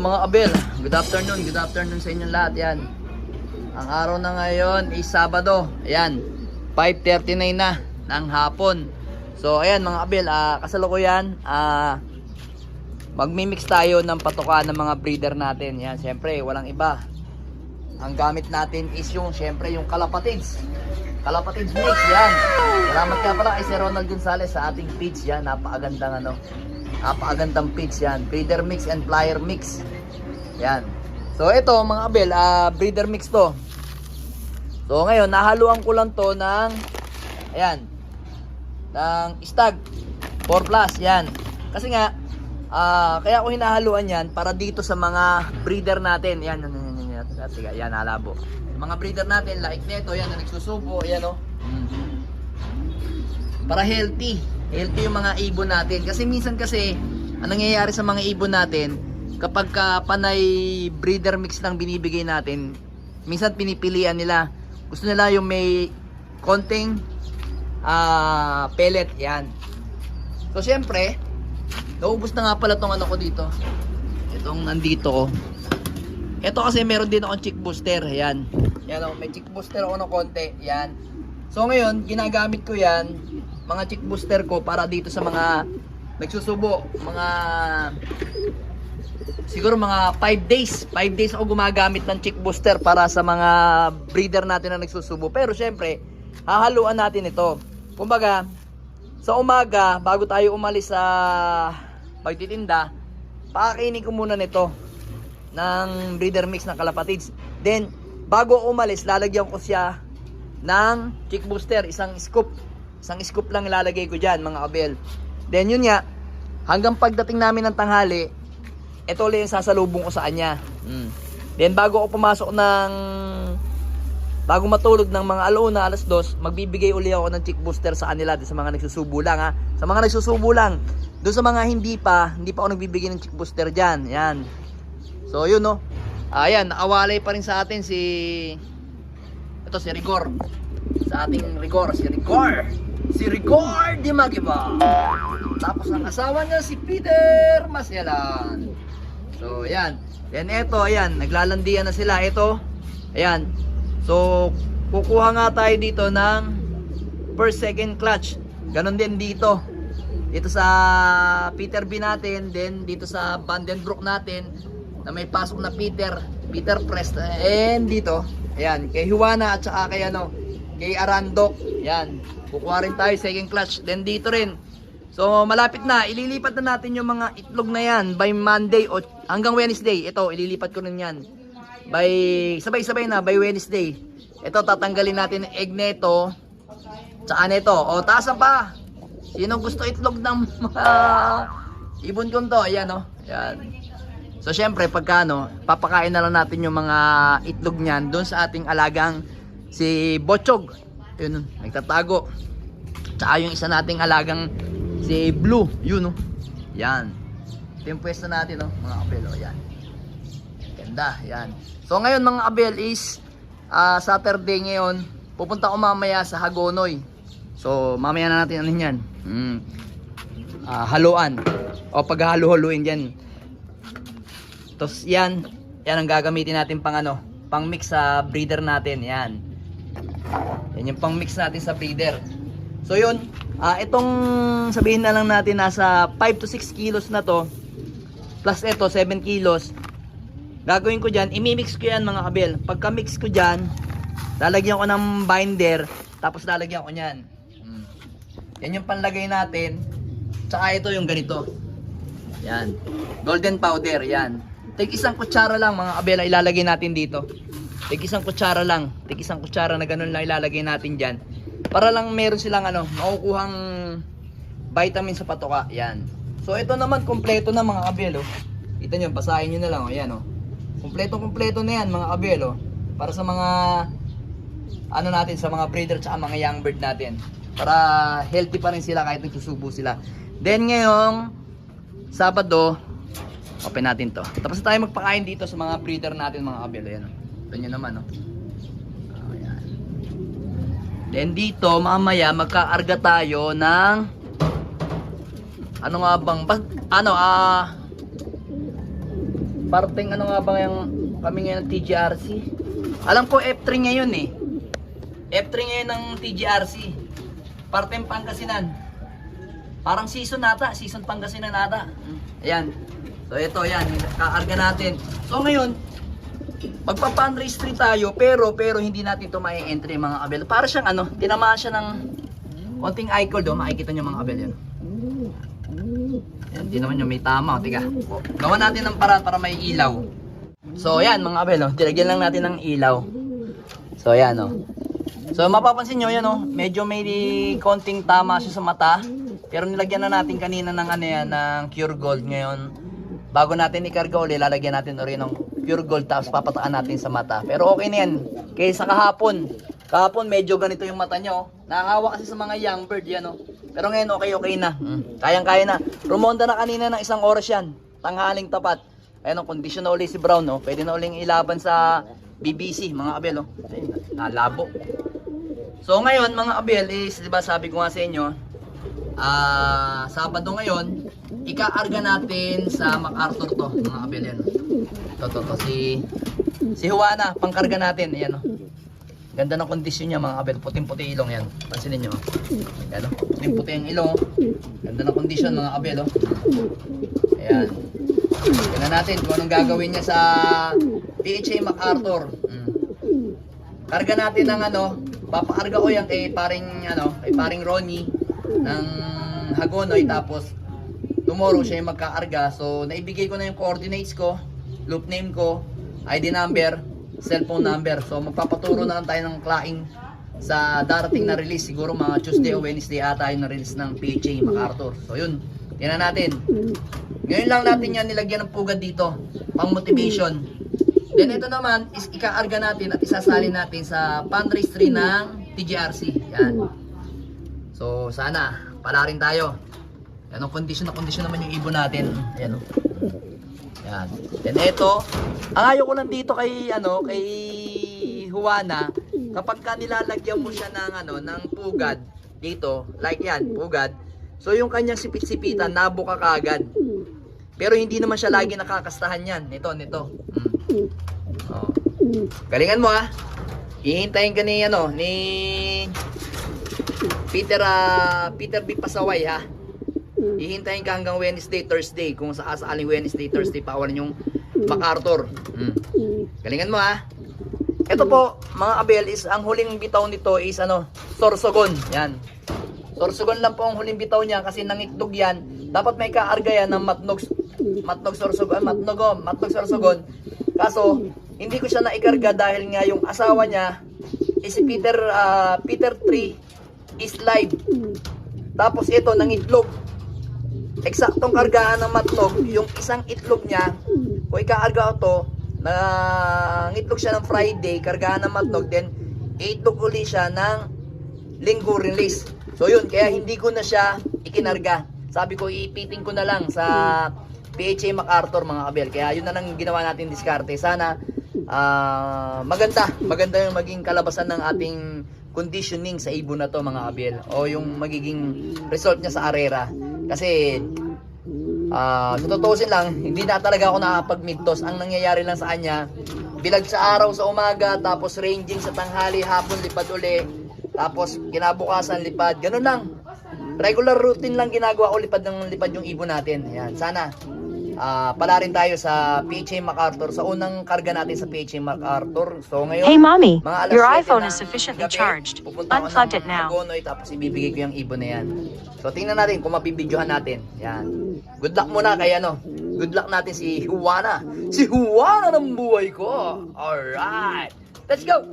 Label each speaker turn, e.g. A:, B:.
A: mga abel, good afternoon sa inyong lahat. Yan. Ang araw na ngayon is Sabado. Ayan, 5:39 na ng hapon. So ayan mga abel, kasalukuyan magmi-mix tayo ng patoka ng mga breeder natin. Yan, syempre walang iba. Ang gamit natin is yung syempre yung Kalapatids mix. Yan. Salamat ka pala kay Sir Ronald Gonzales sa ating page. Yan, napakagandang page yan. Breeder mix and flyer mix. Yan. So ito mga abel, breeder mix to. So ngayon nahaluan ko lang to ng ayan, ng stag 4 plus. Yan. Kasi nga kaya ko hinahaluan yan para dito sa mga breeder natin. Yan. Yan, halabo. Mga breeder natin like nito, yan na nagsusubo, yan oh. Para healthy yung mga ibon natin. Kasi minsan ang nangyayari sa mga ibon natin, kapag panay breeder mix lang binibigay natin, minsan pinipilian nila. Gusto nila yung may konting pellet, yan. So syempre, naubos na nga pala tong ano ko dito. Itong nandito ko. Ito kasi meron din akong chick booster, yan. Yan oh, may chick booster ako ng konti, yan. So ngayon, ginagamit ko yan, mga chick booster ko para dito sa mga nagsusubo, siguro mga 5 days. 5 days ako gumagamit ng chick booster para sa mga breeder natin na nagsusubo. Pero syempre, hahaluan natin ito. Kumbaga, sa umaga, bago tayo umalis sa pagtitinda, pakakainin ko muna nito ng breeder mix ng Kalapatids. Then, bago umalis, lalagyan ko siya ng chick booster, isang scoop lang ilalagay ko dyan mga abel. Then yun nga, hanggang pagdating namin ng tanghali, ito ulit yung sasalubong ko sa kanya. Then bago matulog ng mga alauna, alas 2, magbibigay uli ako ng chick booster sa kanila, sa mga nagsusubo lang ha. Sa mga nagsusubo lang. Doon sa mga hindi pa ako nagbibigay ng chick booster dyan. Yan. So yun no. Ayan, nakawalay pa rin sa atin si Rigor. Sa ating Rigor, si Rigor Di Magiba. Tapos ang asawa niya si Peter Masyalan. So ayan. Then eto, ayan, naglalandian na sila. Ito, ayan. So kukuha nga tayo dito ng first second clutch. Ganon din dito. Dito sa Peter B natin, then dito sa Vandenbroek natin na may pasok na Peter Prest, and dito ayan kay Juana at saka kay Arandok. Yan, kukuha rin tayo second clutch. Then dito rin, so malapit na, ililipat na natin yung mga itlog na yan by Monday o hanggang Wednesday. Ito ililipat ko rin yan by sabay-sabay na by Wednesday. Ito tatanggalin natin ang egg neto tsaka neto. O taasan pa, sino gusto itlog ng mga ibon ko to? Ayan o, ayan. So syempre pagka papakain na lang natin yung mga itlog niyan doon sa ating alagang si Bochog. Yun, nagtatago. Tsaka yung isa nating alagang si Blue, yun no. Yan. Ito yung pwesto natin mga abel, yan. Ganda, yan. So ngayon mga abel is Saturday ngayon. Pupunta ako mamaya sa Hagonoy. So mamaya na natin ano yan. Haluan. O paghahalo-haluin yan. Tapos yan ang gagamitin natin pang mix sa breeder natin. Yan yung pang mix natin sa breeder. So yun, itong sabihin na lang natin nasa 5 to 6 kilos na to, plus ito 7 kilos. Gagawin ko dyan, imimix ko yan mga abel. Pagka mix ko dyan, lalagyan ko ng binder, tapos lalagyan ko nyan. Yan yung panlagay natin. Tsaka ito yung ganito, yan, golden powder. Yan, tig isang kutsara lang mga abela ilalagay natin dito. Tig isang kutsara na ganun lang ilalagay natin dyan. Para lang meron silang makukuhang vitamin sa patoka. Yan. So ito naman kompleto na mga abelo. Kita nyo, basahin nyo na lang. Ayan kompleto na yan mga abelo. Para sa mga natin, sa mga breeder tsaka mga young bird natin. Para healthy pa rin sila kahit nagsusubo sila. Then ngayong Sabado, open natin to. Tapos tayo magpakain dito sa mga breeder natin mga abelo. Yan ito nyo naman ayan. Then dito mamaya magkaarga tayo ng Parting ano nga ba yung kami ngayon ng TGRC? Alam ko F3 ngayon eh. F3 ngayon ng TGRC. Parting Pangasinan. Parang season Pangasinan nata. Ayan. So ito yan, kaarga natin. So ngayon, magpa-fundraise 3 tayo pero hindi natin ito mai-entry mga kabel. Para siyang ano, tinamaan siya ng konting icon do, makikita niyo mga kabel yan. Yan, di naman yung may tama, tiga. Gawa natin ng paraan para may ilaw. So yan mga kabel, oh, dilagyan lang natin ng ilaw. So yan oh. So mapapansin nyo yan oh, medyo may konting tama siya sa mata. Pero nilagyan na natin kanina ng ano yan, ng Pure Gold ngayon. Bago natin ikarga uli, lalagyan natin uli ng Pure Gold tapos papataan natin sa mata. Pero okay na yan, kaysa kahapon. Kahapon medyo ganito yung mata nyo. Nakahawa kasi sa mga young bird yan oh. Pero ngayon okay na. Kayang-kaya na. Rumonda na kanina ng 1 oras yan. Tanghaling tapat. Ayun, kondisyon na uli si Brown, no? Pwede na uling ilaban sa BBC, mga kabel, no? Ayun, nalabo. So ngayon, mga kabel, is, diba sabi ko nga sa inyo, Sabado ngayon, ikaarga natin sa MacArthur to, mga kabel, yan. To, si Juana, pangkarga natin, ayan, no? Ganda ng kondisyon niya mga kabel, puting-puti ilong yan. Pansinin nyo. Ayan, oh. Puting-puti ang ilong. Ganda ng kondisyon mga kabel. Oh. Ayan. Tingnan natin kung anong gagawin niya sa PHA MacArthur. Karga natin ng ano, papakarga ko yan kay paring Ronnie ng Hagonoy. Tapos tomorrow siya yung magkaarga. So naibigay ko na yung coordinates ko, loop name ko, ID number, cellphone number. So magpapaturo na lang tayo ng klaing sa darating na release. Siguro mga Tuesday o Wednesday ata yung na-release ng PHA MacArthur. So yun, tingnan natin. Ngayon lang natin yan nilagyan ng pugad dito, pang motivation. Then ito naman is ikaarga natin at isasalin natin sa fundraise 3 ng TGRC. Yan. So sana pala rin tayo. Yan ang kondisyon naman yung ibon natin. Ayan o. Yan. Then ito, ang ayaw ko lang dito kay kay Juana, kapag ka nilalagyan mo siya ng pugad dito, like yan, pugad. So yung kanyang sipit-sipitan nabuka kaagad. Pero hindi naman siya lagi nakakastahan yan. Nito. Oh. Galingan mo ha. Hihintayin ka ni Peter B. Pasaway ha. Hihintayin ka hanggang Wednesday, Thursday. Kung saaling Wednesday, Thursday, paawalan yung MacArthur. Galingan mo ha. Ito po, mga kabel, is ang huling bitaw nito is Sorsogon. Yan. Sorsogon lang po ang huling bitaw niya kasi nangitlog yan. Dapat may kaarga yan ng matnog Sorsogon. Kaso, hindi ko siya naikarga dahil nga yung asawa niya is si Peter 3 is live. Tapos ito, nangitlog. Eksaktong kargahan ng matnog, yung isang itlog niya, kung ikaarga ko to, nangitlog siya ng Friday, kargahan ng matnog, then itlog uli siya ng linggo release. So yun, kaya hindi ko na siya ikinarga. Sabi ko, iipiting ko na lang sa PHA MacArthur mga kabel. Kaya yun na lang ginawa natin diskarte. Sana maganda yung maging kalabasan ng ating conditioning sa ibon na to mga kabel. O yung magiging result niya sa arera. Kasi tututusin lang, hindi na talaga ako nakapag-midtos. Ang nangyayari lang sa kanya, bilag sa araw sa umaga, tapos ranging sa tanghali, hapon lipad uli, tapos kinabukasan lipad, ganun lang. Regular routine lang ginagawa ko, lipad yung ibon natin. Ayan, sana pala rin tayo sa PHA MacArthur, sa unang karga natin sa PHA MacArthur. So ngayon,
B: hey mommy,
A: mga alas
B: your
A: 7
B: iPhone
A: ng
B: is sufficiently
A: gabi,
B: charged.
A: pupunta ako
B: Unplugged
A: ng
B: it now.
A: Hagonoy, tapos ibibigay ko yung ibon na yan. So tingnan natin kung mapibidyohan natin. Yan. Good luck muna kay good luck natin si Juana. Si Juana ng buhay ko. Alright. Let's go.